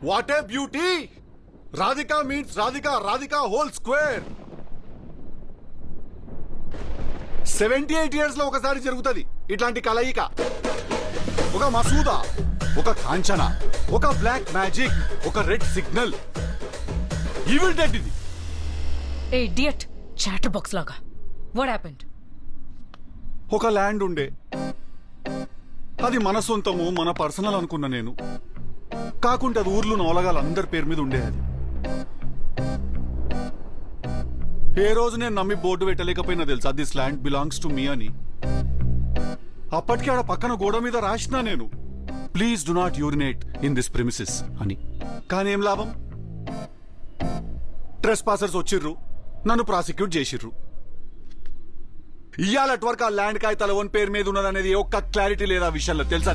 What a beauty! Radhika means Radhika, Radhika whole square. 78 years లో ఒకసారి జరుగుతుంది ఇట్లాంటి కలయిక. ఒక మసూదా, ఒక కాంచన, ఒక బ్లాక్ మ్యాజిక్, ఒక రెడ్ సిగ్నల్. ఈవిల్ డెడ్ ఇది. ఏ ఇడియట్, చాటర్ బాక్స్ లాగా. What happened? ఒక ల్యాండ్ ఉండే, అది మన సొంతము, మన పర్సనల్ అనుకున్నా నేను. కాకుంటే అది ఊర్లో నవలగాల అందరి పేరు మీద ఉండే. అది ఏ రోజు నేను నమ్మి బోర్డు పెట్టలేకపోయినా తెలుసా, this land belongs to me అని. అప్పటికే ఆడ పక్కన గోడ మీద రాసినా నేను, please do not urinate in this premises అని. కానీ ఏం లాభం? ట్రెస్ పాసర్స్ వచ్చిర్రు, నన్ను ప్రాసిక్యూట్ చేసిర్రు. ఇయ్యాలటి వరకు ఆ ల్యాండ్ కాగితాల ఓన్ పేరు మీద ఉన్నదనేది ఒక్క క్లారిటీ లేదా విషయంలో తెలుసా?